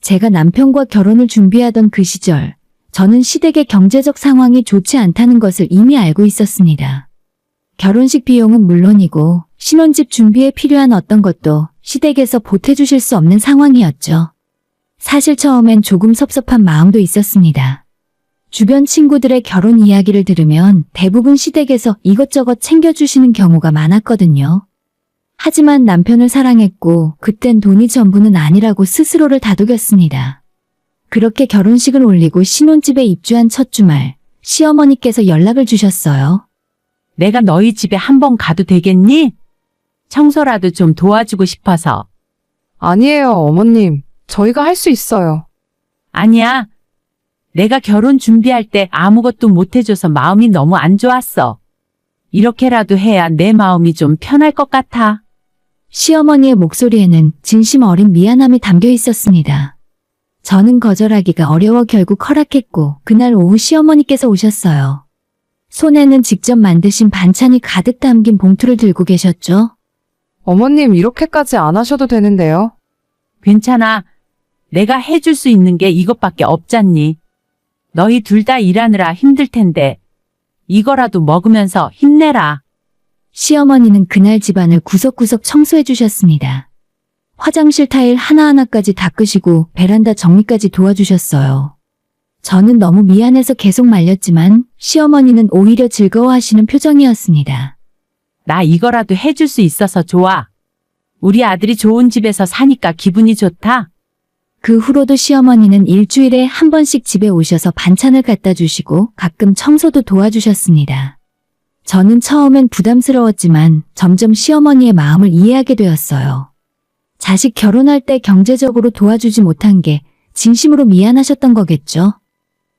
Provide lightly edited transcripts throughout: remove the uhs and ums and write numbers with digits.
제가 남편과 결혼을 준비하던 그 시절, 저는 시댁의 경제적 상황이 좋지 않다는 것을 이미 알고 있었습니다. 결혼식 비용은 물론이고 신혼집 준비에 필요한 어떤 것도 시댁에서 보태주실 수 없는 상황이었죠. 사실 처음엔 조금 섭섭한 마음도 있었습니다. 주변 친구들의 결혼 이야기를 들으면 대부분 시댁에서 이것저것 챙겨주시는 경우가 많았거든요. 하지만 남편을 사랑했고 그땐 돈이 전부는 아니라고 스스로를 다독였습니다. 그렇게 결혼식을 올리고 신혼집에 입주한 첫 주말, 시어머니께서 연락을 주셨어요. 내가 너희 집에 한번 가도 되겠니? 청소라도 좀 도와주고 싶어서. 아니에요, 어머님. 저희가 할 수 있어요. 아니야. 내가 결혼 준비할 때 아무것도 못 해줘서 마음이 너무 안 좋았어. 이렇게라도 해야 내 마음이 좀 편할 것 같아. 시어머니의 목소리에는 진심 어린 미안함이 담겨 있었습니다. 저는 거절하기가 어려워 결국 허락했고 그날 오후 시어머니께서 오셨어요. 손에는 직접 만드신 반찬이 가득 담긴 봉투를 들고 계셨죠. 어머님, 이렇게까지 안 하셔도 되는데요. 괜찮아. 내가 해줄 수 있는 게 이것밖에 없잖니. 너희 둘 다 일하느라 힘들 텐데 이거라도 먹으면서 힘내라. 시어머니는 그날 집안을 구석구석 청소해 주셨습니다. 화장실 타일 하나하나까지 닦으시고 베란다 정리까지 도와주셨어요. 저는 너무 미안해서 계속 말렸지만 시어머니는 오히려 즐거워하시는 표정이었습니다. 나 이거라도 해줄 수 있어서 좋아. 우리 아들이 좋은 집에서 사니까 기분이 좋다. 그 후로도 시어머니는 일주일에 한 번씩 집에 오셔서 반찬을 갖다 주시고 가끔 청소도 도와주셨습니다. 저는 처음엔 부담스러웠지만 점점 시어머니의 마음을 이해하게 되었어요. 자식 결혼할 때 경제적으로 도와주지 못한 게 진심으로 미안하셨던 거겠죠.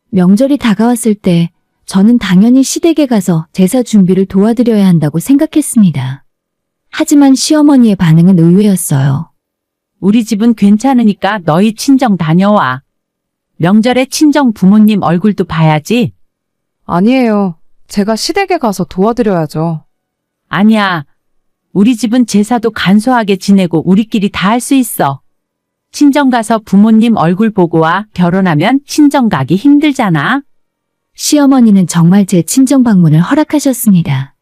명절이 다가왔을 때 저는 당연히 시댁에 가서 제사 준비를 도와드려야 한다고 생각했습니다. 하지만 시어머니의 반응은 의외였어요. 우리 집은 괜찮으니까 너희 친정 다녀와. 명절에 친정 부모님 얼굴도 봐야지. 아니에요. 제가 시댁에 가서 도와드려야죠. 아니야. 우리 집은 제사도 간소하게 지내고 우리끼리 다 할 수 있어. 친정 가서 부모님 얼굴 보고 와. 결혼하면 친정 가기 힘들잖아. 시어머니는 정말 제 친정 방문을 허락하셨습니다.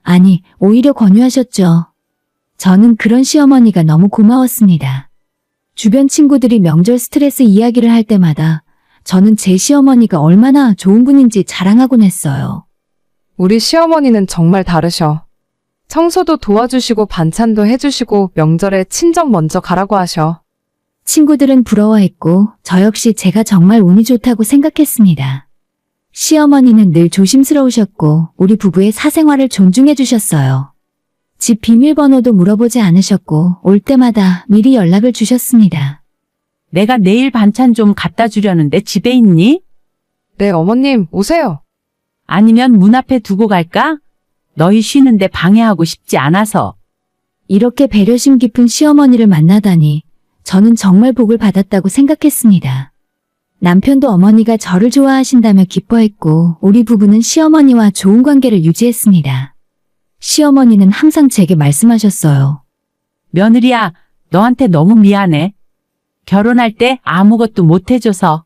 아니, 오히려 권유하셨죠. 저는 그런 시어머니가 너무 고마웠습니다. 주변 친구들이 명절 스트레스 이야기를 할 때마다 저는 제 시어머니가 얼마나 좋은 분인지 자랑하곤 했어요. 우리 시어머니는 정말 다르셔. 청소도 도와주시고 반찬도 해주시고 명절에 친정 먼저 가라고 하셔. 친구들은 부러워했고 저 역시 제가 정말 운이 좋다고 생각했습니다. 시어머니는 늘 조심스러우셨고 우리 부부의 사생활을 존중해 주셨어요. 집 비밀번호도 물어보지 않으셨고 올 때마다 미리 연락을 주셨습니다. 내가 내일 반찬 좀 갖다 주려는데 집에 있니? 네, 어머님, 오세요. 아니면 문 앞에 두고 갈까? 너희 쉬는데 방해하고 싶지 않아서. 이렇게 배려심 깊은 시어머니를 만나다니 저는 정말 복을 받았다고 생각했습니다. 남편도 어머니가 저를 좋아하신다며 기뻐했고 우리 부부는 시어머니와 좋은 관계를 유지했습니다. 시어머니는 항상 제게 말씀하셨어요. 며느리야, 너한테 너무 미안해. 결혼할 때 아무것도 못 해줘서.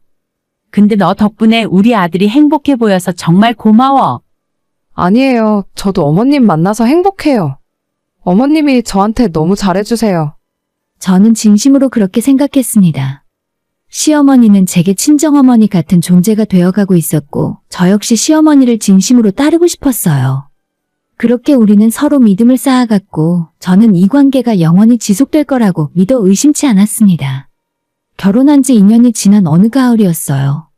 근데 너 덕분에 우리 아들이 행복해 보여서 정말 고마워. 아니에요. 저도 어머님 만나서 행복해요. 어머님이 저한테 너무 잘해주세요. 저는 진심으로 그렇게 생각했습니다. 시어머니는 제게 친정어머니 같은 존재가 되어가고 있었고 저 역시 시어머니를 진심으로 따르고 싶었어요. 그렇게 우리는 서로 믿음을 쌓아갔고 저는 이 관계가 영원히 지속될 거라고 믿어 의심치 않았습니다. 결혼한 지 2년이 지난 어느 가을이었어요.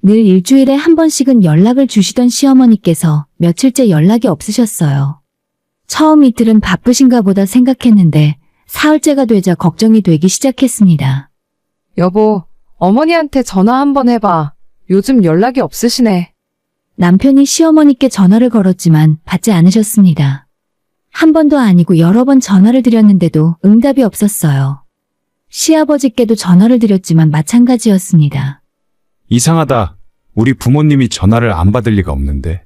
늘 일주일에 한 번씩은 연락을 주시던 시어머니께서 며칠째 연락이 없으셨어요. 처음 이틀은 바쁘신가 보다 생각했는데 사흘째가 되자 걱정이 되기 시작했습니다. 여보, 어머니한테 전화 한번 해봐. 요즘 연락이 없으시네. 남편이 시어머니께 전화를 걸었지만 받지 않으셨습니다. 한 번도 아니고 여러 번 전화를 드렸는데도 응답이 없었어요. 시아버지께도 전화를 드렸지만 마찬가지였습니다. 이상하다. 우리 부모님이 전화를 안 받을 리가 없는데.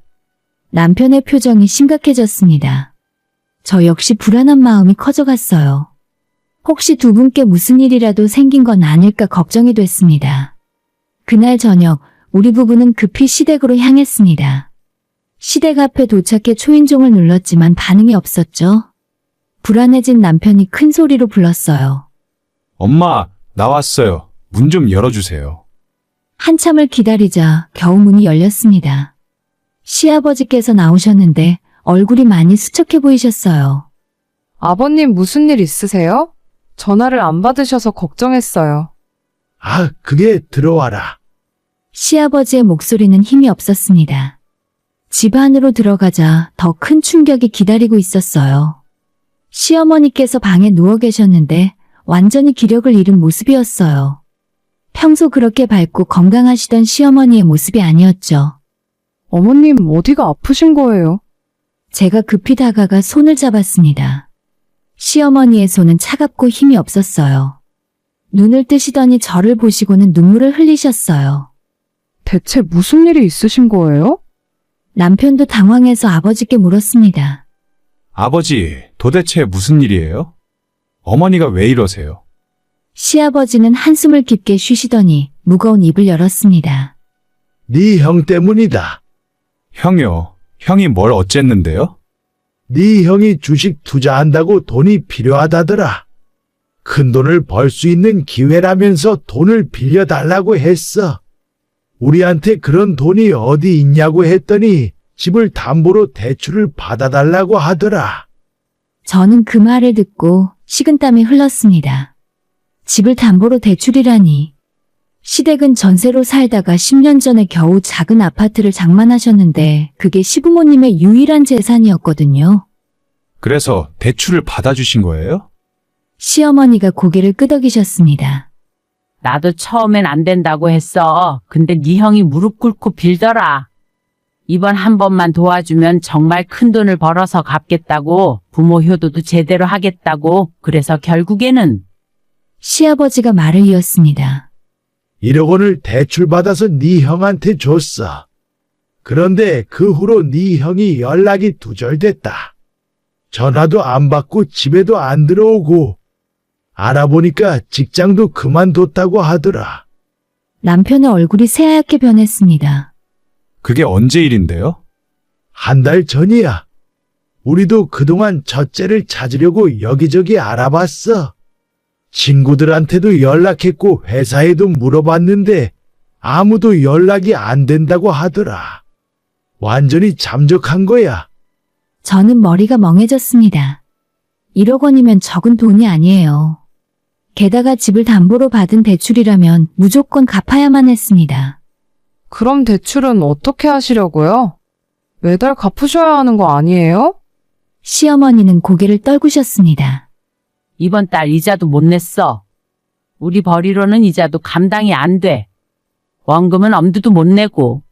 남편의 표정이 심각해졌습니다. 저 역시 불안한 마음이 커져갔어요. 혹시 두 분께 무슨 일이라도 생긴 건 아닐까 걱정이 됐습니다. 그날 저녁 우리 부부는 급히 시댁으로 향했습니다. 시댁 앞에 도착해 초인종을 눌렀지만 반응이 없었죠. 불안해진 남편이 큰 소리로 불렀어요. 엄마, 나왔어요. 문 좀 열어주세요. 한참을 기다리자 겨우 문이 열렸습니다. 시아버지께서 나오셨는데 얼굴이 많이 수척해 보이셨어요. 아버님 무슨 일 있으세요? 전화를 안 받으셔서 걱정했어요. 아, 그게 들어와라. 시아버지의 목소리는 힘이 없었습니다. 집 안으로 들어가자 더 큰 충격이 기다리고 있었어요. 시어머니께서 방에 누워 계셨는데 완전히 기력을 잃은 모습이었어요. 평소 그렇게 밝고 건강하시던 시어머니의 모습이 아니었죠. 어머님 어디가 아프신 거예요? 제가 급히 다가가 손을 잡았습니다. 시어머니의 손은 차갑고 힘이 없었어요. 눈을 뜨시더니 저를 보시고는 눈물을 흘리셨어요. 대체 무슨 일이 있으신 거예요? 남편도 당황해서 아버지께 물었습니다. 아버지, 도대체 무슨 일이에요? 어머니가 왜 이러세요? 시아버지는 한숨을 깊게 쉬시더니 무거운 입을 열었습니다. 네 형 때문이다. 형이요. 형이 뭘 어쨌는데요? 네 형이 주식 투자한다고 돈이 필요하다더라. 큰 돈을 벌 수 있는 기회라면서 돈을 빌려달라고 했어. 우리한테 그런 돈이 어디 있냐고 했더니 집을 담보로 대출을 받아달라고 하더라. 저는 그 말을 듣고 식은땀이 흘렀습니다. 집을 담보로 대출이라니. 시댁은 전세로 살다가 10년 전에 겨우 작은 아파트를 장만하셨는데 그게 시부모님의 유일한 재산이었거든요. 그래서 대출을 받아주신 거예요? 시어머니가 고개를 끄덕이셨습니다. 나도 처음엔 안 된다고 했어. 근데 네 형이 무릎 꿇고 빌더라. 이번 한 번만 도와주면 정말 큰 돈을 벌어서 갚겠다고, 부모 효도도 제대로 하겠다고, 그래서 결국에는 시아버지가 말을 이었습니다. 1억 원을 대출받아서 네 형한테 줬어. 그런데 그 후로 네 형이 연락이 두절됐다. 전화도 안 받고 집에도 안 들어오고 알아보니까 직장도 그만뒀다고 하더라. 남편의 얼굴이 새하얗게 변했습니다. 그게 언제 일인데요? 한 달 전이야. 우리도 그동안 첫째를 찾으려고 여기저기 알아봤어. 친구들한테도 연락했고 회사에도 물어봤는데 아무도 연락이 안 된다고 하더라. 완전히 잠적한 거야. 저는 머리가 멍해졌습니다. 1억 원이면 적은 돈이 아니에요. 게다가 집을 담보로 받은 대출이라면 무조건 갚아야만 했습니다. 그럼 대출은 어떻게 하시려고요? 매달 갚으셔야 하는 거 아니에요? 시어머니는 고개를 떨구셨습니다. 이번 달 이자도 못 냈어. 우리 벌이로는 이자도 감당이 안 돼. 원금은 엄두도 못 내고.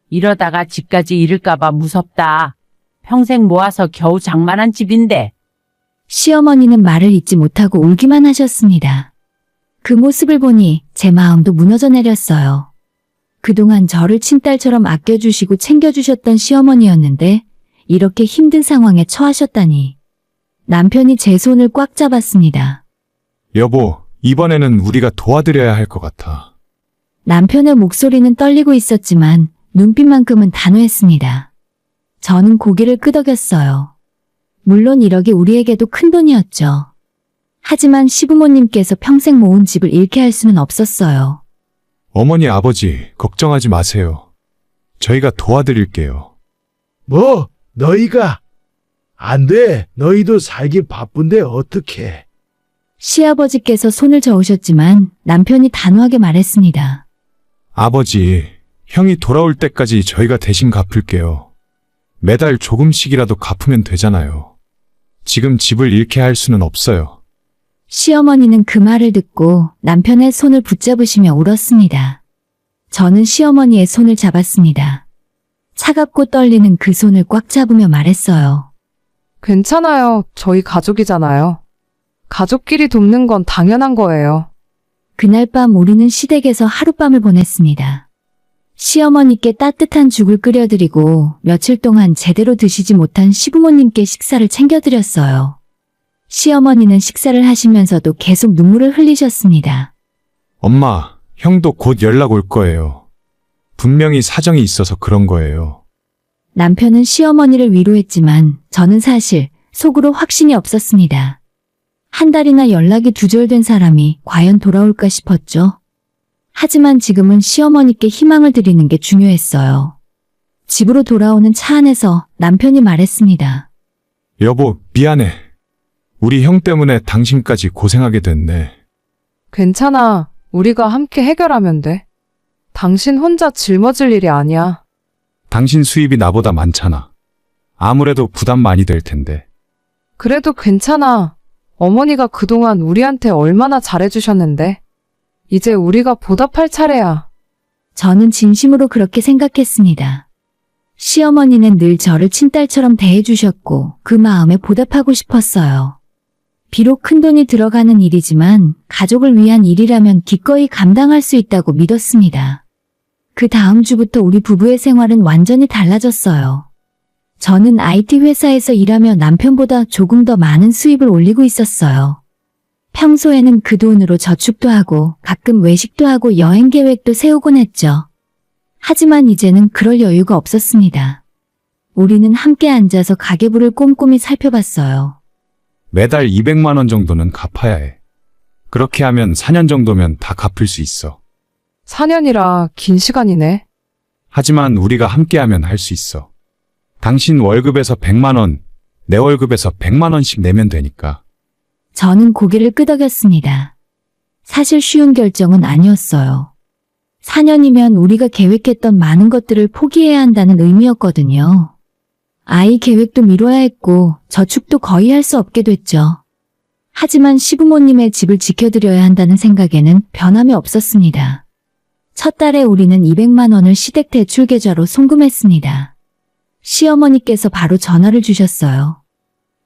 이러다가 집까지 잃을까봐 무섭다. 평생 모아서 겨우 장만한 집인데. 시어머니는 말을 잇지 못하고 울기만 하셨습니다. 그 모습을 보니 제 마음도 무너져 내렸어요. 그동안 저를 친딸처럼 아껴주시고 챙겨주셨던 시어머니였는데 이렇게 힘든 상황에 처하셨다니. 남편이 제 손을 꽉 잡았습니다. 여보, 이번에는 우리가 도와드려야 할 것 같아. 남편의 목소리는 떨리고 있었지만 눈빛만큼은 단호했습니다. 저는 고개를 끄덕였어요. 물론 1억이 우리에게도 큰 돈이었죠. 하지만 시부모님께서 평생 모은 집을 잃게 할 수는 없었어요. 어머니, 아버지, 걱정하지 마세요. 저희가 도와드릴게요. 뭐, 너희가? 안 돼. 너희도 살기 바쁜데 어떡해. 시아버지께서 손을 저으셨지만 남편이 단호하게 말했습니다. 아버지, 형이 돌아올 때까지 저희가 대신 갚을게요. 매달 조금씩이라도 갚으면 되잖아요. 지금 집을 잃게 할 수는 없어요. 시어머니는 그 말을 듣고 남편의 손을 붙잡으시며 울었습니다. 저는 시어머니의 손을 잡았습니다. 차갑고 떨리는 그 손을 꽉 잡으며 말했어요. 괜찮아요. 저희 가족이잖아요. 가족끼리 돕는 건 당연한 거예요. 그날 밤 우리는 시댁에서 하룻밤을 보냈습니다. 시어머니께 따뜻한 죽을 끓여드리고 며칠 동안 제대로 드시지 못한 시부모님께 식사를 챙겨드렸어요. 시어머니는 식사를 하시면서도 계속 눈물을 흘리셨습니다. 엄마, 형도 곧 연락 올 거예요. 분명히 사정이 있어서 그런 거예요. 남편은 시어머니를 위로했지만 저는 사실 속으로 확신이 없었습니다. 한 달이나 연락이 두절된 사람이 과연 돌아올까 싶었죠. 하지만 지금은 시어머니께 희망을 드리는 게 중요했어요. 집으로 돌아오는 차 안에서 남편이 말했습니다. 여보, 미안해. 우리 형 때문에 당신까지 고생하게 됐네. 괜찮아. 우리가 함께 해결하면 돼. 당신 혼자 짊어질 일이 아니야. 당신 수입이 나보다 많잖아. 아무래도 부담 많이 될 텐데. 그래도 괜찮아. 어머니가 그동안 우리한테 얼마나 잘해주셨는데. 이제 우리가 보답할 차례야. 저는 진심으로 그렇게 생각했습니다. 시어머니는 늘 저를 친딸처럼 대해주셨고 그 마음에 보답하고 싶었어요. 비록 큰돈이 들어가는 일이지만 가족을 위한 일이라면 기꺼이 감당할 수 있다고 믿었습니다. 그 다음 주부터 우리 부부의 생활은 완전히 달라졌어요. 저는 IT 회사에서 일하며 남편보다 조금 더 많은 수입을 올리고 있었어요. 평소에는 그 돈으로 저축도 하고 가끔 외식도 하고 여행 계획도 세우곤 했죠. 하지만 이제는 그럴 여유가 없었습니다. 우리는 함께 앉아서 가계부를 꼼꼼히 살펴봤어요. 매달 200만 원 정도는 갚아야 해. 그렇게 하면 4년 정도면 다 갚을 수 있어. 4년이라 긴 시간이네. 하지만 우리가 함께하면 할 수 있어. 당신 월급에서 100만 원, 내 월급에서 100만 원씩 내면 되니까. 저는 고개를 끄덕였습니다. 사실 쉬운 결정은 아니었어요. 4년이면 우리가 계획했던 많은 것들을 포기해야 한다는 의미였거든요. 아이 계획도 미뤄야 했고 저축도 거의 할 수 없게 됐죠. 하지만 시부모님의 집을 지켜드려야 한다는 생각에는 변함이 없었습니다. 첫 달에 우리는 200만 원을 시댁 대출 계좌로 송금했습니다. 시어머니께서 바로 전화를 주셨어요.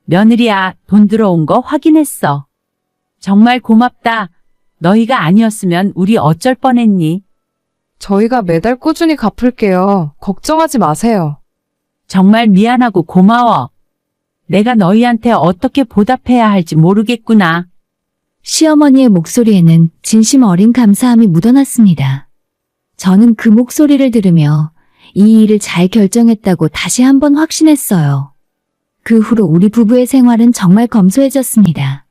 며느리야, 돈 들어온 거 확인했어. 정말 고맙다. 너희가 아니었으면 우리 어쩔 뻔했니? 저희가 매달 꾸준히 갚을게요. 걱정하지 마세요. 정말 미안하고 고마워. 내가 너희한테 어떻게 보답해야 할지 모르겠구나. 시어머니의 목소리에는 진심 어린 감사함이 묻어났습니다. 저는 그 목소리를 들으며 이 일을 잘 결정했다고 다시 한번 확신했어요. 그 후로 우리 부부의 생활은 정말 검소해졌습니다.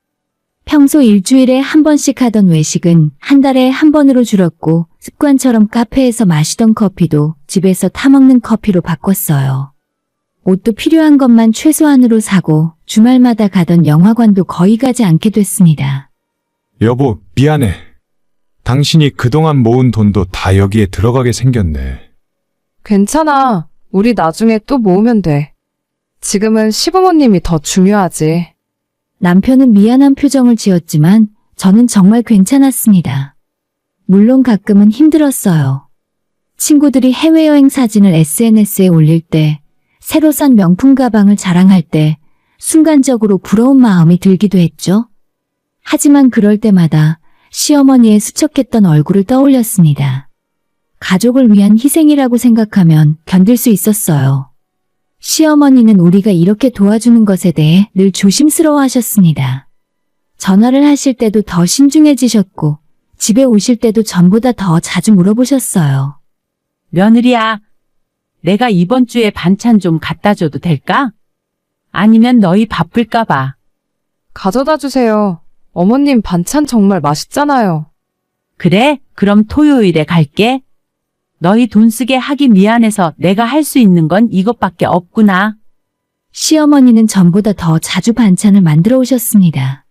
평소 일주일에 한 번씩 하던 외식은 한 달에 한 번으로 줄었고 습관처럼 카페에서 마시던 커피도 집에서 타먹는 커피로 바꿨어요. 옷도 필요한 것만 최소한으로 사고 주말마다 가던 영화관도 거의 가지 않게 됐습니다. 여보, 미안해. 당신이 그동안 모은 돈도 다 여기에 들어가게 생겼네. 괜찮아. 우리 나중에 또 모으면 돼. 지금은 시부모님이 더 중요하지. 남편은 미안한 표정을 지었지만 저는 정말 괜찮았습니다. 물론 가끔은 힘들었어요. 친구들이 해외여행 사진을 SNS에 올릴 때, 새로 산 명품 가방을 자랑할 때 순간적으로 부러운 마음이 들기도 했죠. 하지만 그럴 때마다 시어머니의 수척했던 얼굴을 떠올렸습니다. 가족을 위한 희생이라고 생각하면 견딜 수 있었어요. 시어머니는 우리가 이렇게 도와주는 것에 대해 늘 조심스러워 하셨습니다. 전화를 하실 때도 더 신중해지셨고, 집에 오실 때도 전보다 더 자주 물어보셨어요. 며느리야, 내가 이번 주에 반찬 좀 갖다 줘도 될까? 아니면 너희 바쁠까 봐. 가져다 주세요. 어머님 반찬 정말 맛있잖아요. 그래? 그럼 토요일에 갈게. 너희 돈 쓰게 하기 미안해서 내가 할 수 있는 건 이것밖에 없구나. 시어머니는 전보다 더 자주 반찬을 만들어 오셨습니다.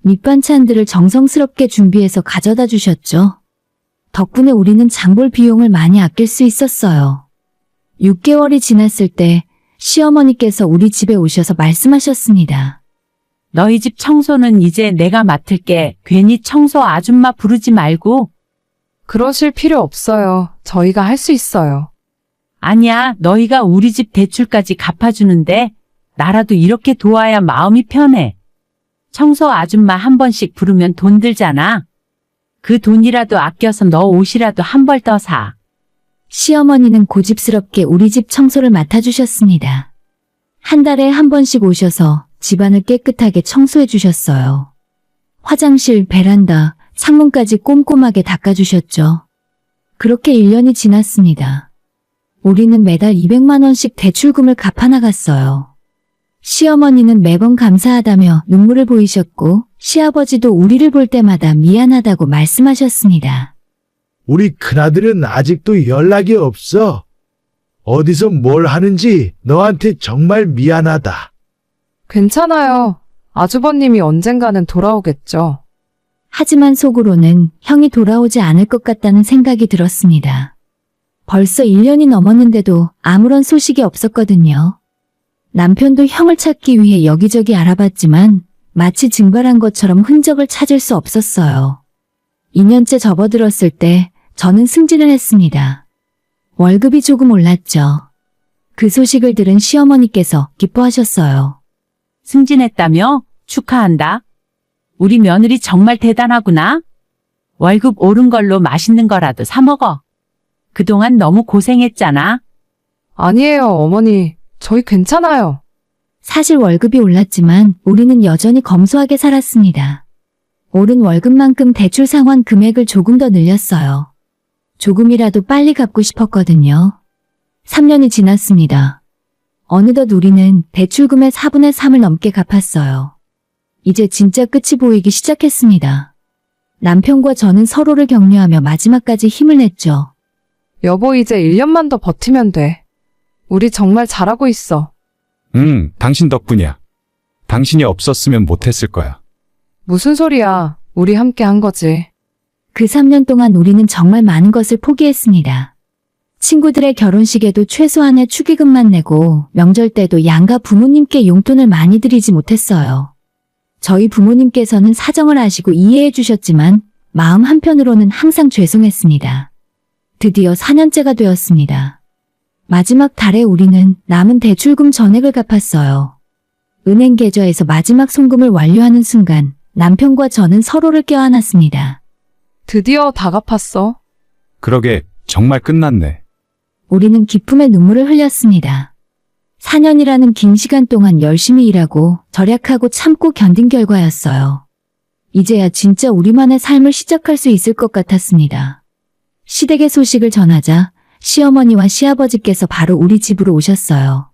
밑반찬들을 정성스럽게 준비해서 가져다 주셨죠. 덕분에 우리는 장볼 비용을 많이 아낄 수 있었어요. 6개월이 지났을 때 시어머니께서 우리 집에 오셔서 말씀하셨습니다. 너희 집 청소는 이제 내가 맡을게. 괜히 청소 아줌마 부르지 말고. 그러실 필요 없어요. 저희가 할 수 있어요. 아니야, 너희가 우리 집 대출까지 갚아주는데 나라도 이렇게 도와야 마음이 편해. 청소 아줌마 한 번씩 부르면 돈 들잖아. 그 돈이라도 아껴서 너 옷이라도 한 벌 더 사. 시어머니는 고집스럽게 우리 집 청소를 맡아주셨습니다. 한 달에 한 번씩 오셔서 집안을 깨끗하게 청소해 주셨어요. 화장실, 베란다, 창문까지 꼼꼼하게 닦아주셨죠. 그렇게 1년이 지났습니다. 우리는 매달 200만 원씩 대출금을 갚아나갔어요. 시어머니는 매번 감사하다며 눈물을 보이셨고 시아버지도 우리를 볼 때마다 미안하다고 말씀하셨습니다. 우리 큰아들은 아직도 연락이 없어. 어디서 뭘 하는지 너한테 정말 미안하다. 괜찮아요. 아주버님이 언젠가는 돌아오겠죠. 하지만 속으로는 형이 돌아오지 않을 것 같다는 생각이 들었습니다. 벌써 1년이 넘었는데도 아무런 소식이 없었거든요. 남편도 형을 찾기 위해 여기저기 알아봤지만 마치 증발한 것처럼 흔적을 찾을 수 없었어요. 2년째 접어들었을 때 저는 승진을 했습니다. 월급이 조금 올랐죠. 그 소식을 들은 시어머니께서 기뻐하셨어요. 승진했다며? 축하한다. 우리 며느리 정말 대단하구나. 월급 오른 걸로 맛있는 거라도 사 먹어. 그동안 너무 고생했잖아. 아니에요, 어머니. 저희 괜찮아요. 사실 월급이 올랐지만 우리는 여전히 검소하게 살았습니다. 오른 월급만큼 대출 상환 금액을 조금 더 늘렸어요. 조금이라도 빨리 갚고 싶었거든요. 3년이 지났습니다. 어느덧 우리는 대출금의 4분의 3을 넘게 갚았어요. 이제 진짜 끝이 보이기 시작했습니다. 남편과 저는 서로를 격려하며 마지막까지 힘을 냈죠. 여보, 이제 1년만 더 버티면 돼. 우리 정말 잘하고 있어. 당신 덕분이야. 당신이 없었으면 못했을 거야. 무슨 소리야. 우리 함께 한 거지. 그 3년 동안 우리는 정말 많은 것을 포기했습니다. 친구들의 결혼식에도 최소한의 축의금만 내고 명절 때도 양가 부모님께 용돈을 많이 드리지 못했어요. 저희 부모님께서는 사정을 아시고 이해해 주셨지만 마음 한편으로는 항상 죄송했습니다. 드디어 4년째가 되었습니다. 마지막 달에 우리는 남은 대출금 전액을 갚았어요. 은행 계좌에서 마지막 송금을 완료하는 순간 남편과 저는 서로를 껴안았습니다. 드디어 다 갚았어. 그러게 정말 끝났네. 우리는 기쁨의 눈물을 흘렸습니다. 4년이라는 긴 시간 동안 열심히 일하고 절약하고 참고 견딘 결과였어요. 이제야 진짜 우리만의 삶을 시작할 수 있을 것 같았습니다. 시댁의 소식을 전하자 시어머니와 시아버지께서 바로 우리 집으로 오셨어요.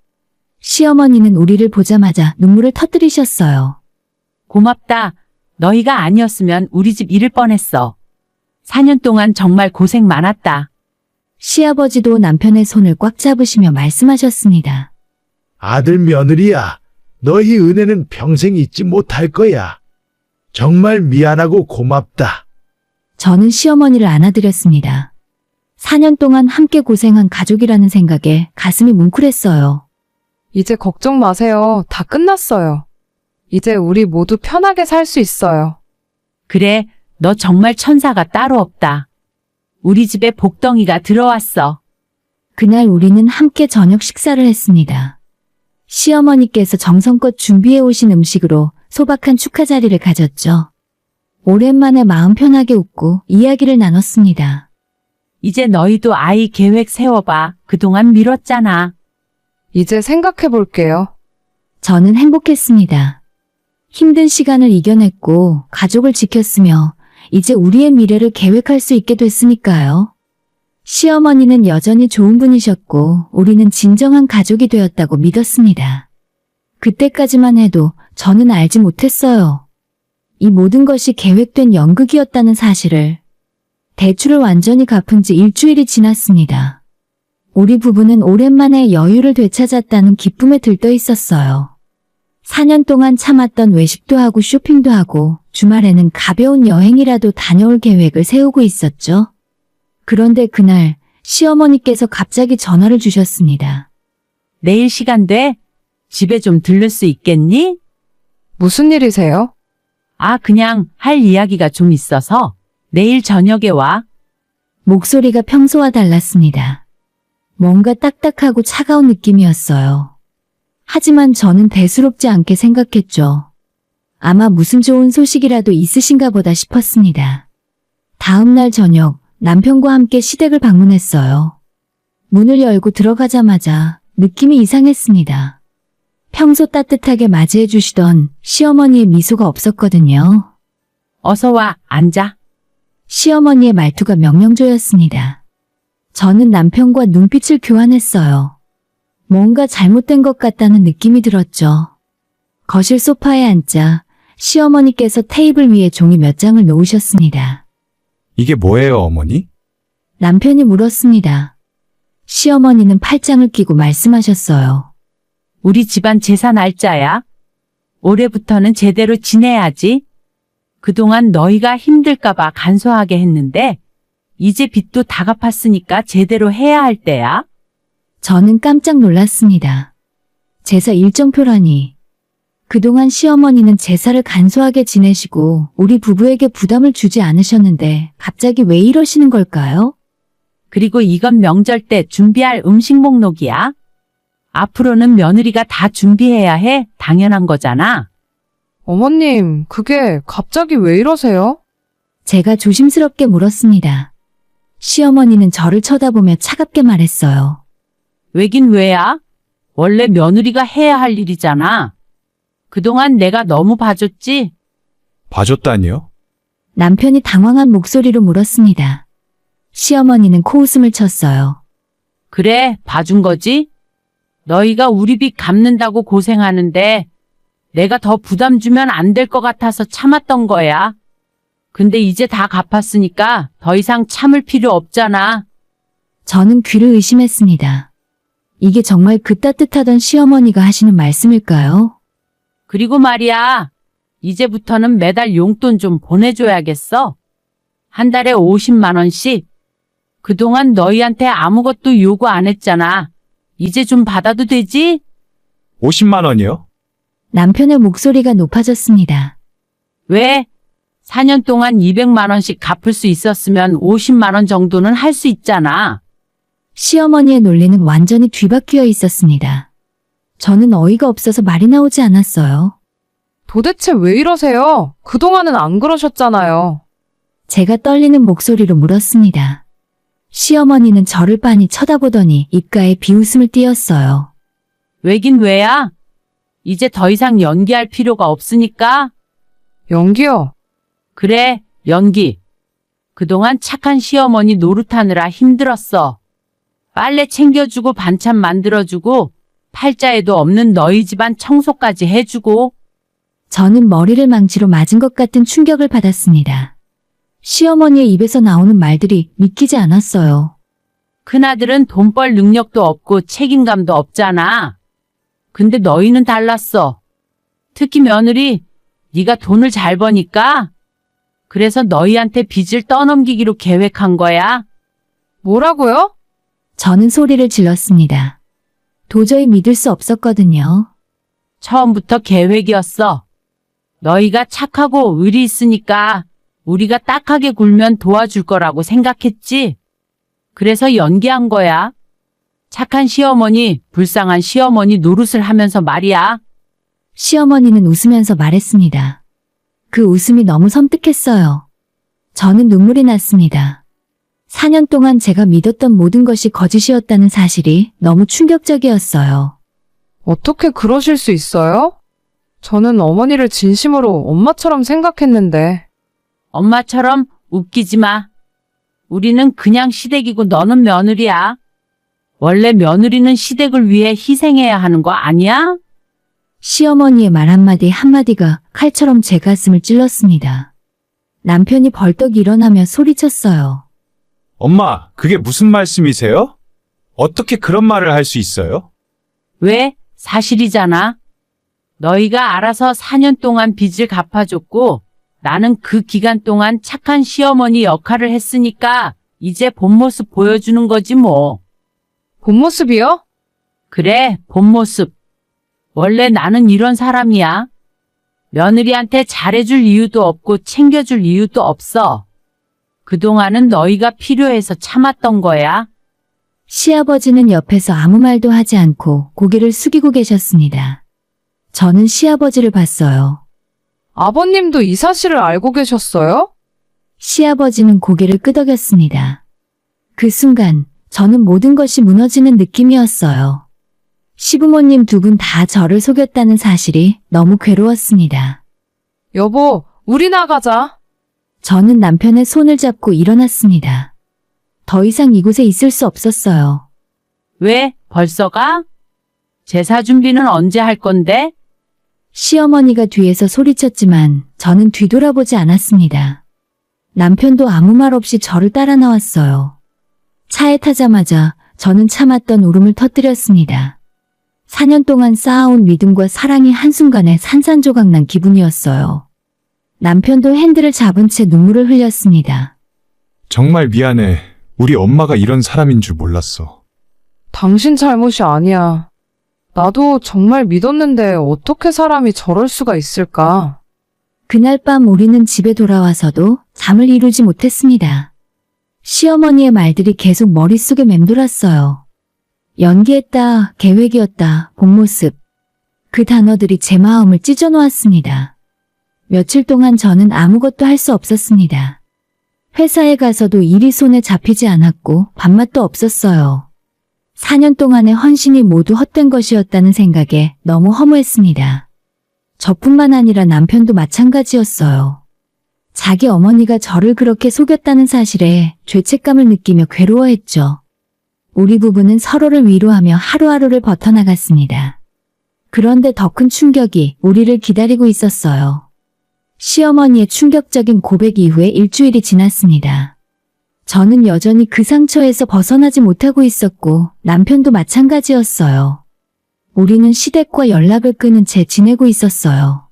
시어머니는 우리를 보자마자 눈물을 터뜨리셨어요. 고맙다. 너희가 아니었으면 우리 집 잃을 뻔했어. 4년 동안 정말 고생 많았다. 시아버지도 남편의 손을 꽉 잡으시며 말씀하셨습니다. 아들 며느리야, 너희 은혜는 평생 잊지 못할 거야. 정말 미안하고 고맙다. 저는 시어머니를 안아드렸습니다. 4년 동안 함께 고생한 가족이라는 생각에 가슴이 뭉클했어요. 이제 걱정 마세요. 다 끝났어요. 이제 우리 모두 편하게 살 수 있어요. 그래, 너 정말 천사가 따로 없다. 우리 집에 복덩이가 들어왔어. 그날 우리는 함께 저녁 식사를 했습니다. 시어머니께서 정성껏 준비해 오신 음식으로 소박한 축하 자리를 가졌죠. 오랜만에 마음 편하게 웃고 이야기를 나눴습니다. 이제 너희도 아이 계획 세워봐. 그동안 미뤘잖아. 이제 생각해 볼게요. 저는 행복했습니다. 힘든 시간을 이겨냈고 가족을 지켰으며 이제 우리의 미래를 계획할 수 있게 됐으니까요. 시어머니는 여전히 좋은 분이셨고 우리는 진정한 가족이 되었다고 믿었습니다. 그때까지만 해도 저는 알지 못했어요. 이 모든 것이 계획된 연극이었다는 사실을. 대출을 완전히 갚은 지 일주일이 지났습니다. 우리 부부는 오랜만에 여유를 되찾았다는 기쁨에 들떠 있었어요. 4년 동안 참았던 외식도 하고 쇼핑도 하고 주말에는 가벼운 여행이라도 다녀올 계획을 세우고 있었죠. 그런데 그날 시어머니께서 갑자기 전화를 주셨습니다. 내일 시간 돼? 집에 좀 들를 수 있겠니? 무슨 일이세요? 아, 그냥 할 이야기가 좀 있어서 내일 저녁에 와. 목소리가 평소와 달랐습니다. 뭔가 딱딱하고 차가운 느낌이었어요. 하지만 저는 대수롭지 않게 생각했죠. 아마 무슨 좋은 소식이라도 있으신가 보다 싶었습니다. 다음 날 저녁 남편과 함께 시댁을 방문했어요. 문을 열고 들어가자마자 느낌이 이상했습니다. 평소 따뜻하게 맞이해 주시던 시어머니의 미소가 없었거든요. 어서 와, 앉아. 시어머니의 말투가 명령조였습니다. 저는 남편과 눈빛을 교환했어요. 뭔가 잘못된 것 같다는 느낌이 들었죠. 거실 소파에 앉자 시어머니께서 테이블 위에 종이 몇 장을 놓으셨습니다. 이게 뭐예요, 어머니? 남편이 물었습니다. 시어머니는 팔짱을 끼고 말씀하셨어요. 우리 집안 제사 날짜야. 올해부터는 제대로 지내야지. 그동안 너희가 힘들까봐 간소하게 했는데 이제 빚도 다 갚았으니까 제대로 해야 할 때야. 저는 깜짝 놀랐습니다. 제사 일정표라니. 그동안 시어머니는 제사를 간소하게 지내시고 우리 부부에게 부담을 주지 않으셨는데 갑자기 왜 이러시는 걸까요? 그리고 이건 명절 때 준비할 음식 목록이야. 앞으로는 며느리가 다 준비해야 해. 당연한 거잖아. 어머님, 그게 갑자기 왜 이러세요? 제가 조심스럽게 물었습니다. 시어머니는 저를 쳐다보며 차갑게 말했어요. 왜긴 왜야? 원래 며느리가 해야 할 일이잖아. 그동안 내가 너무 봐줬지? 봐줬다니요? 남편이 당황한 목소리로 물었습니다. 시어머니는 코웃음을 쳤어요. 그래, 봐준 거지? 너희가 우리 빚 갚는다고 고생하는데 내가 더 부담 주면 안 될 것 같아서 참았던 거야. 근데 이제 다 갚았으니까 더 이상 참을 필요 없잖아. 저는 귀를 의심했습니다. 이게 정말 그 따뜻하던 시어머니가 하시는 말씀일까요? 그리고 말이야, 이제부터는 매달 용돈 좀 보내줘야겠어. 한 달에 50만 원씩. 그동안 너희한테 아무것도 요구 안 했잖아. 이제 좀 받아도 되지? 50만 원이요? 남편의 목소리가 높아졌습니다. 왜? 4년 동안 200만 원씩 갚을 수 있었으면 50만 원 정도는 할 수 있잖아. 시어머니의 논리는 완전히 뒤바뀌어 있었습니다. 저는 어이가 없어서 말이 나오지 않았어요. 도대체 왜 이러세요? 그동안은 안 그러셨잖아요. 제가 떨리는 목소리로 물었습니다. 시어머니는 저를 빤히 쳐다보더니 입가에 비웃음을 띄었어요. 왜긴 왜야? 이제 더 이상 연기할 필요가 없으니까. 연기요. 그래, 연기. 그동안 착한 시어머니 노릇하느라 힘들었어. 빨래 챙겨주고 반찬 만들어주고 팔자에도 없는 너희 집안 청소까지 해주고. 저는 머리를 망치로 맞은 것 같은 충격을 받았습니다. 시어머니의 입에서 나오는 말들이 믿기지 않았어요. 큰아들은 돈 벌 능력도 없고 책임감도 없잖아. 근데 너희는 달랐어. 특히 며느리, 네가 돈을 잘 버니까. 그래서 너희한테 빚을 떠넘기기로 계획한 거야. 뭐라고요? 저는 소리를 질렀습니다. 도저히 믿을 수 없었거든요. 처음부터 계획이었어. 너희가 착하고 의리 있으니까 우리가 딱하게 굴면 도와줄 거라고 생각했지. 그래서 연기한 거야. 착한 시어머니, 불쌍한 시어머니 노릇을 하면서 말이야. 시어머니는 웃으면서 말했습니다. 그 웃음이 너무 섬뜩했어요. 저는 눈물이 났습니다. 4년 동안 제가 믿었던 모든 것이 거짓이었다는 사실이 너무 충격적이었어요. 어떻게 그러실 수 있어요? 저는 어머니를 진심으로 엄마처럼 생각했는데. 엄마처럼 웃기지 마. 우리는 그냥 시댁이고 너는 며느리야. 원래 며느리는 시댁을 위해 희생해야 하는 거 아니야? 시어머니의 말 한마디 한마디가 칼처럼 제 가슴을 찔렀습니다. 남편이 벌떡 일어나며 소리쳤어요. 엄마, 그게 무슨 말씀이세요? 어떻게 그런 말을 할 수 있어요? 왜? 사실이잖아. 너희가 알아서 4년 동안 빚을 갚아줬고 나는 그 기간 동안 착한 시어머니 역할을 했으니까 이제 본 모습 보여주는 거지 뭐. 본 모습이요? 그래, 본 모습. 원래 나는 이런 사람이야. 며느리한테 잘해줄 이유도 없고 챙겨줄 이유도 없어. 그동안은 너희가 필요해서 참았던 거야. 시아버지는 옆에서 아무 말도 하지 않고 고개를 숙이고 계셨습니다. 저는 시아버지를 봤어요. 아버님도 이 사실을 알고 계셨어요? 시아버지는 고개를 끄덕였습니다. 그 순간 저는 모든 것이 무너지는 느낌이었어요. 시부모님 두 분 다 저를 속였다는 사실이 너무 괴로웠습니다. 여보, 우리 나가자. 저는 남편의 손을 잡고 일어났습니다. 더 이상 이곳에 있을 수 없었어요. 왜? 벌써 가? 제사 준비는 언제 할 건데? 시어머니가 뒤에서 소리쳤지만 저는 뒤돌아보지 않았습니다. 남편도 아무 말 없이 저를 따라 나왔어요. 차에 타자마자 저는 참았던 울음을 터뜨렸습니다. 4년 동안 쌓아온 믿음과 사랑이 한순간에 산산조각난 기분이었어요. 남편도 핸들을 잡은 채 눈물을 흘렸습니다. 정말 미안해. 우리 엄마가 이런 사람인 줄 몰랐어. 당신 잘못이 아니야. 나도 정말 믿었는데 어떻게 사람이 저럴 수가 있을까? 그날 밤 우리는 집에 돌아와서도 잠을 이루지 못했습니다. 시어머니의 말들이 계속 머릿속에 맴돌았어요. 연기했다, 계획이었다, 본 모습. 그 단어들이 제 마음을 찢어놓았습니다. 며칠 동안 저는 아무것도 할 수 없었습니다. 회사에 가서도 일이 손에 잡히지 않았고 밥맛도 없었어요. 4년 동안의 헌신이 모두 헛된 것이었다는 생각에 너무 허무했습니다. 저뿐만 아니라 남편도 마찬가지였어요. 자기 어머니가 저를 그렇게 속였다는 사실에 죄책감을 느끼며 괴로워했죠. 우리 부부는 서로를 위로하며 하루하루를 버텨나갔습니다. 그런데 더 큰 충격이 우리를 기다리고 있었어요. 시어머니의 충격적인 고백 이후에 일주일이 지났습니다. 저는 여전히 그 상처에서 벗어나지 못하고 있었고 남편도 마찬가지였어요. 우리는 시댁과 연락을 끊은 채 지내고 있었어요.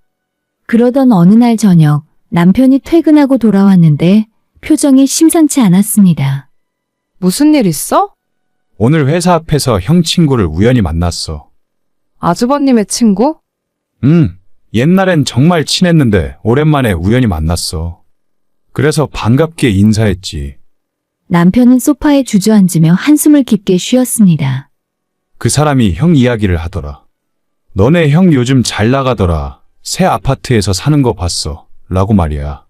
그러던 어느 날 저녁 남편이 퇴근하고 돌아왔는데 표정이 심상치 않았습니다. 무슨 일 있어? 오늘 회사 앞에서 형 친구를 우연히 만났어. 아주버님의 친구? 옛날엔 정말 친했는데 오랜만에 우연히 만났어. 그래서 반갑게 인사했지. 남편은 소파에 주저앉으며 한숨을 깊게 쉬었습니다. 그 사람이 형 이야기를 하더라. 너네 형 요즘 잘 나가더라. 새 아파트에서 사는 거 봤어. 라고 말이야.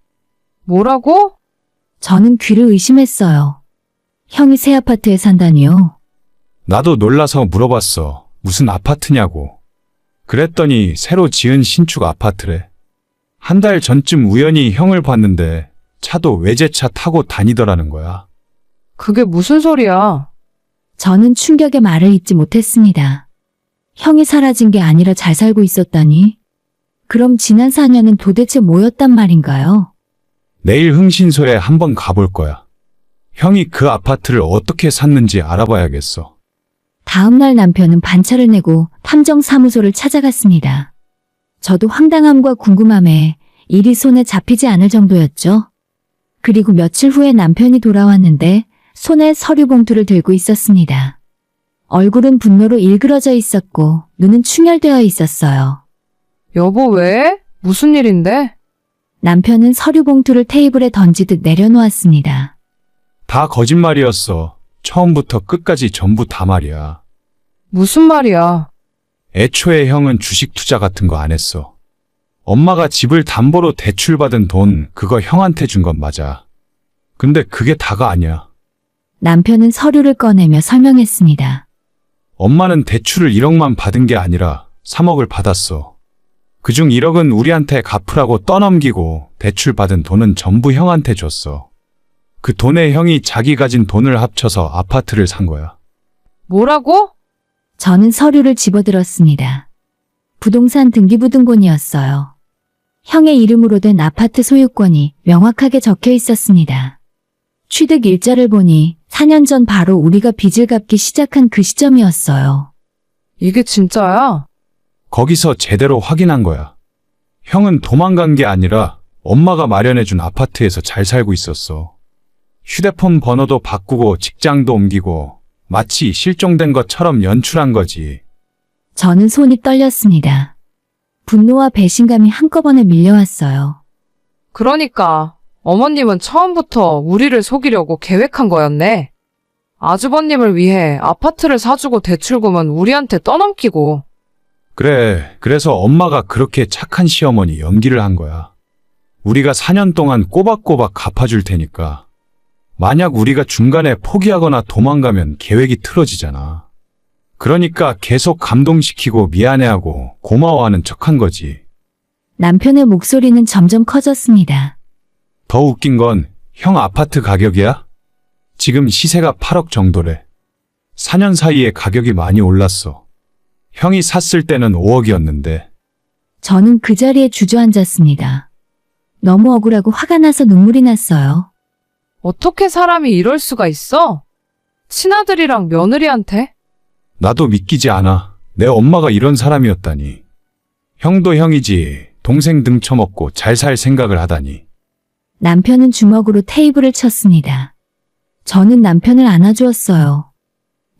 뭐라고? 저는 귀를 의심했어요. 형이 새 아파트에 산다니요? 나도 놀라서 물어봤어. 무슨 아파트냐고. 그랬더니 새로 지은 신축 아파트래. 한 달 전쯤 우연히 형을 봤는데 차도 외제차 타고 다니더라는 거야. 그게 무슨 소리야? 저는 충격의 말을 잇지 못했습니다. 형이 사라진 게 아니라 잘 살고 있었다니? 그럼 지난 4년은 도대체 뭐였단 말인가요? 내일 흥신소에 한번 가볼 거야. 형이 그 아파트를 어떻게 샀는지 알아봐야겠어. 다음 날 남편은 반차를 내고 탐정사무소를 찾아갔습니다. 저도 황당함과 궁금함에 일이 손에 잡히지 않을 정도였죠. 그리고 며칠 후에 남편이 돌아왔는데 손에 서류 봉투를 들고 있었습니다. 얼굴은 분노로 일그러져 있었고 눈은 충혈되어 있었어요. 여보, 왜? 무슨 일인데? 남편은 서류 봉투를 테이블에 던지듯 내려놓았습니다. 다 거짓말이었어. 처음부터 끝까지 전부 다 말이야. 무슨 말이야? 애초에 형은 주식 투자 같은 거 안 했어. 엄마가 집을 담보로 대출받은 돈 그거 형한테 준 건 맞아. 근데 그게 다가 아니야. 남편은 서류를 꺼내며 설명했습니다. 엄마는 대출을 1억만 받은 게 아니라 3억을 받았어. 그중 1억은 우리한테 갚으라고 떠넘기고 대출 받은 돈은 전부 형한테 줬어. 그 돈에 형이 자기 가진 돈을 합쳐서 아파트를 산 거야. 뭐라고? 저는 서류를 집어들었습니다. 부동산 등기부등본이었어요. 형의 이름으로 된 아파트 소유권이 명확하게 적혀 있었습니다. 취득 일자를 보니 4년 전 바로 우리가 빚을 갚기 시작한 그 시점이었어요. 이게 진짜야? 거기서 제대로 확인한 거야. 형은 도망간 게 아니라 엄마가 마련해준 아파트에서 잘 살고 있었어. 휴대폰 번호도 바꾸고 직장도 옮기고 마치 실종된 것처럼 연출한 거지. 저는 손이 떨렸습니다. 분노와 배신감이 한꺼번에 밀려왔어요. 그러니까 어머님은 처음부터 우리를 속이려고 계획한 거였네. 아주버님을 위해 아파트를 사주고 대출금은 우리한테 떠넘기고. 그래, 그래서 엄마가 그렇게 착한 시어머니 연기를 한 거야. 우리가 4년 동안 꼬박꼬박 갚아줄 테니까. 만약 우리가 중간에 포기하거나 도망가면 계획이 틀어지잖아. 그러니까 계속 감동시키고 미안해하고 고마워하는 척한 거지. 남편의 목소리는 점점 커졌습니다. 더 웃긴 건 형 아파트 가격이야? 지금 시세가 8억 정도래. 4년 사이에 가격이 많이 올랐어. 형이 샀을 때는 5억이었는데. 저는 그 자리에 주저앉았습니다. 너무 억울하고 화가 나서 눈물이 났어요. 어떻게 사람이 이럴 수가 있어? 친아들이랑 며느리한테? 나도 믿기지 않아. 내 엄마가 이런 사람이었다니. 형도 형이지. 동생 등쳐먹고 잘 살 생각을 하다니. 남편은 주먹으로 테이블을 쳤습니다. 저는 남편을 안아주었어요.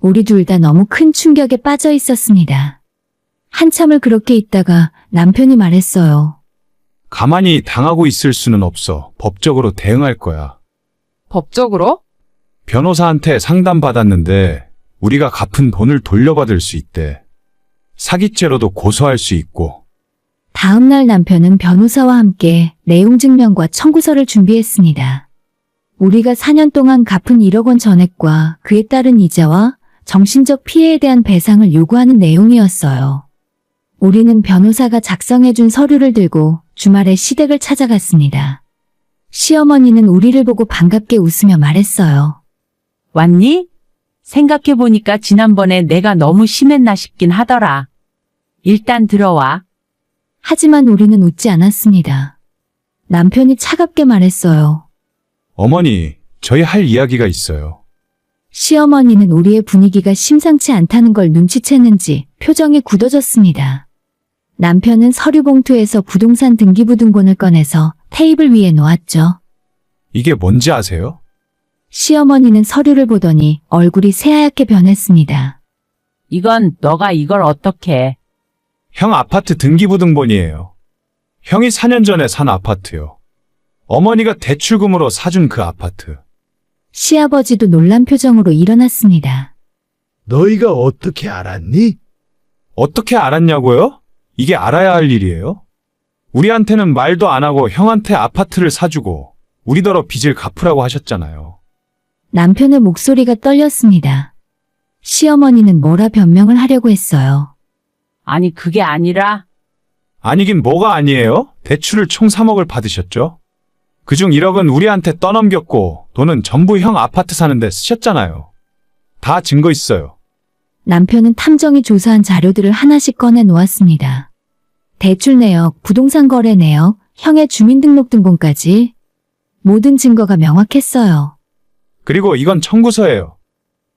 우리 둘 다 너무 큰 충격에 빠져 있었습니다. 한참을 그렇게 있다가 남편이 말했어요. 가만히 당하고 있을 수는 없어. 법적으로 대응할 거야. 법적으로? 변호사한테 상담받았는데 우리가 갚은 돈을 돌려받을 수 있대. 사기죄로도 고소할 수 있고. 다음 날 남편은 변호사와 함께 내용 증명과 청구서를 준비했습니다. 우리가 4년 동안 갚은 1억 원 전액과 그에 따른 이자와 정신적 피해에 대한 배상을 요구하는 내용이었어요. 우리는 변호사가 작성해준 서류를 들고 주말에 시댁을 찾아갔습니다. 시어머니는 우리를 보고 반갑게 웃으며 말했어요. 왔니? 생각해보니까 지난번에 내가 너무 심했나 싶긴 하더라. 일단 들어와. 하지만 우리는 웃지 않았습니다. 남편이 차갑게 말했어요. 어머니, 저희 할 이야기가 있어요. 시어머니는 우리의 분위기가 심상치 않다는 걸 눈치챘는지 표정이 굳어졌습니다. 남편은 서류 봉투에서 부동산 등기부등본을 꺼내서 테이블 위에 놓았죠. 이게 뭔지 아세요? 시어머니는 서류를 보더니 얼굴이 새하얗게 변했습니다. 이건 너가 이걸 어떻게. 형 아파트 등기부등본이에요. 형이 4년 전에 산 아파트요. 어머니가 대출금으로 사준 그 아파트. 시아버지도 놀란 표정으로 일어났습니다. 너희가 어떻게 알았니? 어떻게 알았냐고요? 이게 알아야 할 일이에요? 우리한테는 말도 안 하고 형한테 아파트를 사주고 우리더러 빚을 갚으라고 하셨잖아요. 남편의 목소리가 떨렸습니다. 시어머니는 뭐라 변명을 하려고 했어요. 아니 그게 아니라. 아니긴 뭐가 아니에요? 대출을 총 3억을 받으셨죠? 그중 1억은 우리한테 떠넘겼고 돈은 전부 형 아파트 사는데 쓰셨잖아요. 다 증거 있어요. 남편은 탐정이 조사한 자료들을 하나씩 꺼내 놓았습니다. 대출 내역, 부동산 거래 내역, 형의 주민등록등본까지 모든 증거가 명확했어요. 그리고 이건 청구서예요.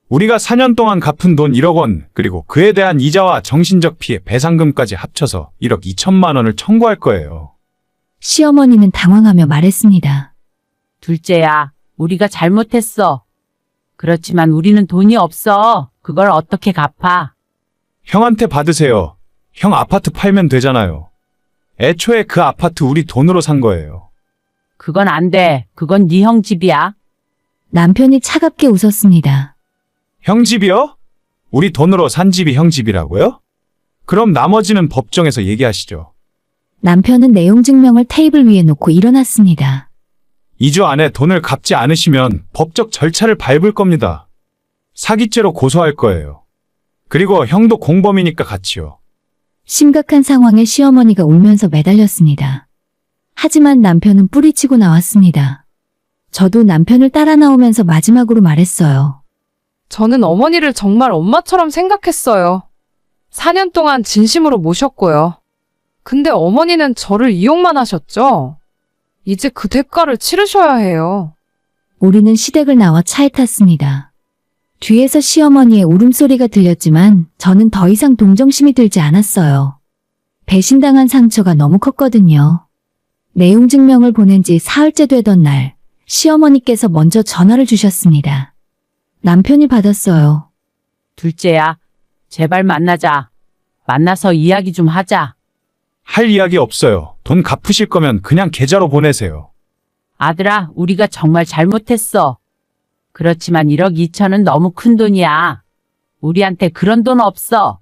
우리가 4년 동안 갚은 돈 1억 원, 그리고 그에 대한 이자와 정신적 피해 배상금까지 합쳐서 1억 2천만 원을 청구할 거예요. 시어머니는 당황하며 말했습니다. 둘째야, 우리가 잘못했어. 그렇지만 우리는 돈이 없어. 그걸 어떻게 갚아? 형한테 받으세요. 형 아파트 팔면 되잖아요. 애초에 그 아파트 우리 돈으로 산 거예요. 그건 안 돼. 그건 네 형 집이야. 남편이 차갑게 웃었습니다. 형 집이요? 우리 돈으로 산 집이 형 집이라고요? 그럼 나머지는 법정에서 얘기하시죠. 남편은 내용 증명을 테이블 위에 놓고 일어났습니다. 2주 안에 돈을 갚지 않으시면 법적 절차를 밟을 겁니다. 사기죄로 고소할 거예요. 그리고 형도 공범이니까 같이요. 심각한 상황에 시어머니가 울면서 매달렸습니다. 하지만 남편은 뿌리치고 나왔습니다. 저도 남편을 따라 나오면서 마지막으로 말했어요. 저는 어머니를 정말 엄마처럼 생각했어요. 4년 동안 진심으로 모셨고요. 근데 어머니는 저를 이용만 하셨죠? 이제 그 대가를 치르셔야 해요. 우리는 시댁을 나와 차에 탔습니다. 뒤에서 시어머니의 울음소리가 들렸지만 저는 더 이상 동정심이 들지 않았어요. 배신당한 상처가 너무 컸거든요. 내용 증명을 보낸 지 사흘째 되던 날, 시어머니께서 먼저 전화를 주셨습니다. 남편이 받았어요. 둘째야, 제발 만나자. 만나서 이야기 좀 하자. 할 이야기 없어요. 돈 갚으실 거면 그냥 계좌로 보내세요. 아들아, 우리가 정말 잘못했어. 그렇지만 1억 2천은 너무 큰 돈이야. 우리한테 그런 돈 없어.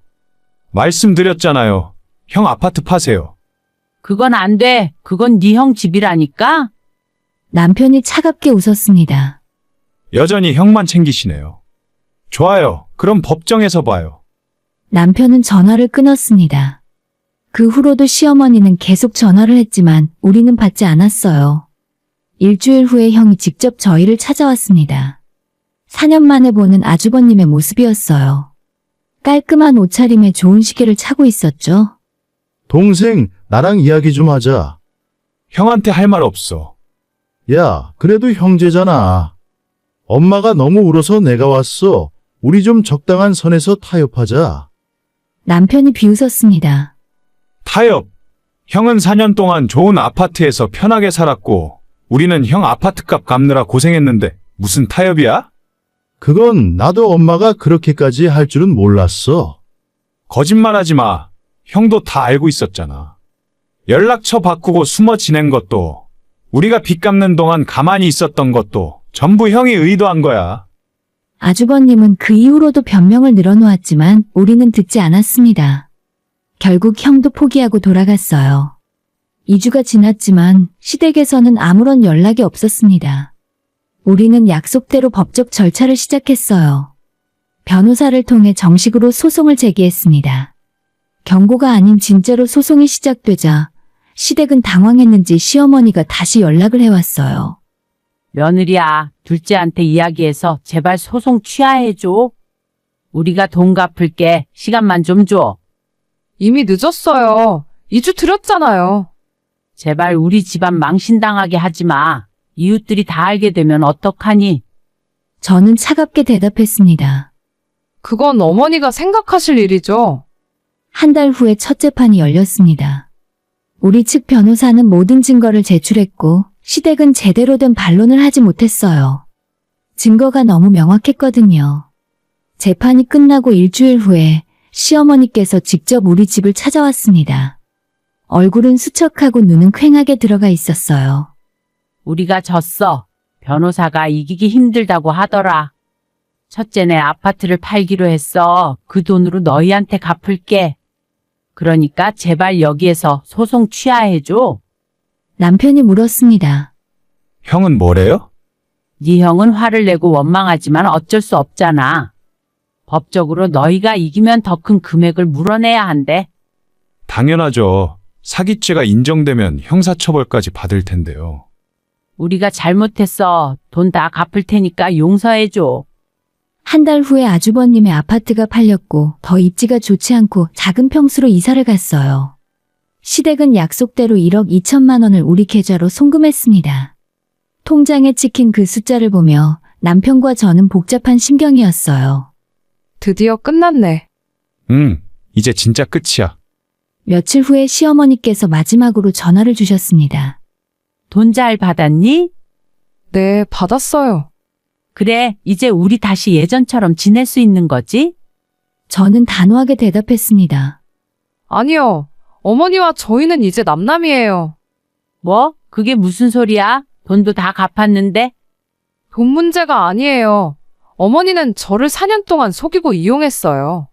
말씀드렸잖아요. 형 아파트 파세요. 그건 안 돼. 그건 네 형 집이라니까? 남편이 차갑게 웃었습니다. 여전히 형만 챙기시네요. 좋아요. 그럼 법정에서 봐요. 남편은 전화를 끊었습니다. 그 후로도 시어머니는 계속 전화를 했지만 우리는 받지 않았어요. 일주일 후에 형이 직접 저희를 찾아왔습니다. 4년 만에 보는 아주버님의 모습이었어요. 깔끔한 옷차림에 좋은 시계를 차고 있었죠. 동생, 나랑 이야기 좀 하자. 형한테 할 말 없어. 야, 그래도 형제잖아. 엄마가 너무 울어서 내가 왔어. 우리 좀 적당한 선에서 타협하자. 남편이 비웃었습니다. 타협. 형은 4년 동안 좋은 아파트에서 편하게 살았고 우리는 형 아파트값 갚느라 고생했는데 무슨 타협이야? 그건 나도 엄마가 그렇게까지 할 줄은 몰랐어. 거짓말하지 마. 형도 다 알고 있었잖아. 연락처 바꾸고 숨어 지낸 것도 우리가 빚 갚는 동안 가만히 있었던 것도 전부 형이 의도한 거야. 아주버님은 그 이후로도 변명을 늘어놓았지만 우리는 듣지 않았습니다. 결국 형도 포기하고 돌아갔어요. 2주가 지났지만 시댁에서는 아무런 연락이 없었습니다. 우리는 약속대로 법적 절차를 시작했어요. 변호사를 통해 정식으로 소송을 제기했습니다. 경고가 아닌 진짜로 소송이 시작되자 시댁은 당황했는지 시어머니가 다시 연락을 해왔어요. 며느리야, 둘째한테 이야기해서 제발 소송 취하해줘. 우리가 돈 갚을게. 시간만 좀 줘. 이미 늦었어요. 2주 드렸잖아요. 제발 우리 집안 망신당하게 하지 마. 이웃들이 다 알게 되면 어떡하니? 저는 차갑게 대답했습니다. 그건 어머니가 생각하실 일이죠. 한 달 후에 첫 재판이 열렸습니다. 우리 측 변호사는 모든 증거를 제출했고 시댁은 제대로 된 반론을 하지 못했어요. 증거가 너무 명확했거든요. 재판이 끝나고 일주일 후에 시어머니께서 직접 우리 집을 찾아왔습니다. 얼굴은 수척하고 눈은 퀭하게 들어가 있었어요. 우리가 졌어. 변호사가 이기기 힘들다고 하더라. 첫째네 아파트를 팔기로 했어. 그 돈으로 너희한테 갚을게. 그러니까 제발 여기에서 소송 취하해줘. 남편이 물었습니다. 형은 뭐래요? 네 형은 화를 내고 원망하지만 어쩔 수 없잖아. 법적으로 너희가 이기면 더 큰 금액을 물어내야 한대. 당연하죠. 사기죄가 인정되면 형사처벌까지 받을 텐데요. 우리가 잘못했어. 돈 다 갚을 테니까 용서해줘. 한 달 후에 아주버님의 아파트가 팔렸고 더 입지가 좋지 않고 작은 평수로 이사를 갔어요. 시댁은 약속대로 1억 2천만 원을 우리 계좌로 송금했습니다. 통장에 찍힌 그 숫자를 보며 남편과 저는 복잡한 심경이었어요. 드디어 끝났네. 이제 진짜 끝이야. 며칠 후에 시어머니께서 마지막으로 전화를 주셨습니다. 돈 잘 받았니? 네, 받았어요. 그래, 이제 우리 다시 예전처럼 지낼 수 있는 거지? 저는 단호하게 대답했습니다. 아니요. 어머니와 저희는 이제 남남이에요. 뭐? 그게 무슨 소리야? 돈도 다 갚았는데? 돈 문제가 아니에요. 어머니는 저를 4년 동안 속이고 이용했어요.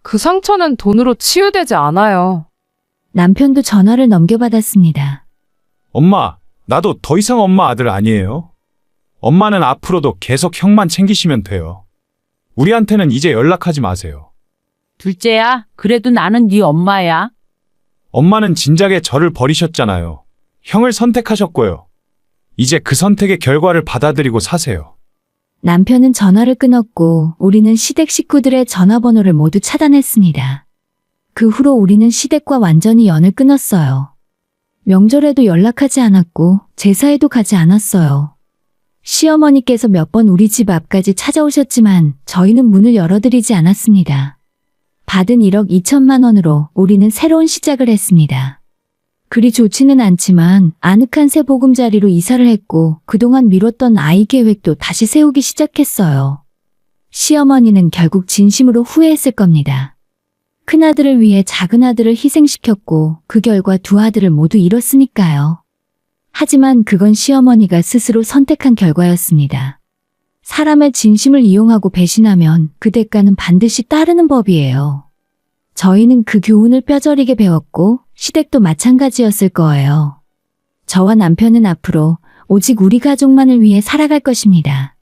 그 상처는 돈으로 치유되지 않아요. 남편도 전화를 넘겨받았습니다. 엄마, 나도 더 이상 엄마 아들 아니에요. 엄마는 앞으로도 계속 형만 챙기시면 돼요. 우리한테는 이제 연락하지 마세요. 둘째야, 그래도 나는 네 엄마야. 엄마는 진작에 저를 버리셨잖아요. 형을 선택하셨고요. 이제 그 선택의 결과를 받아들이고 사세요. 남편은 전화를 끊었고 우리는 시댁 식구들의 전화번호를 모두 차단했습니다. 그 후로 우리는 시댁과 완전히 연을 끊었어요. 명절에도 연락하지 않았고 제사에도 가지 않았어요. 시어머니께서 몇 번 우리 집 앞까지 찾아오셨지만 저희는 문을 열어드리지 않았습니다. 받은 1억 2천만 원으로 우리는 새로운 시작을 했습니다. 그리 좋지는 않지만 아늑한 새 보금자리로 이사를 했고 그동안 미뤘던 아이 계획도 다시 세우기 시작했어요. 시어머니는 결국 진심으로 후회했을 겁니다. 큰아들을 위해 작은아들을 희생시켰고 그 결과 두 아들을 모두 잃었으니까요. 하지만 그건 시어머니가 스스로 선택한 결과였습니다. 사람의 진심을 이용하고 배신하면 그 대가는 반드시 따르는 법이에요. 저희는 그 교훈을 뼈저리게 배웠고 시댁도 마찬가지였을 거예요. 저와 남편은 앞으로 오직 우리 가족만을 위해 살아갈 것입니다.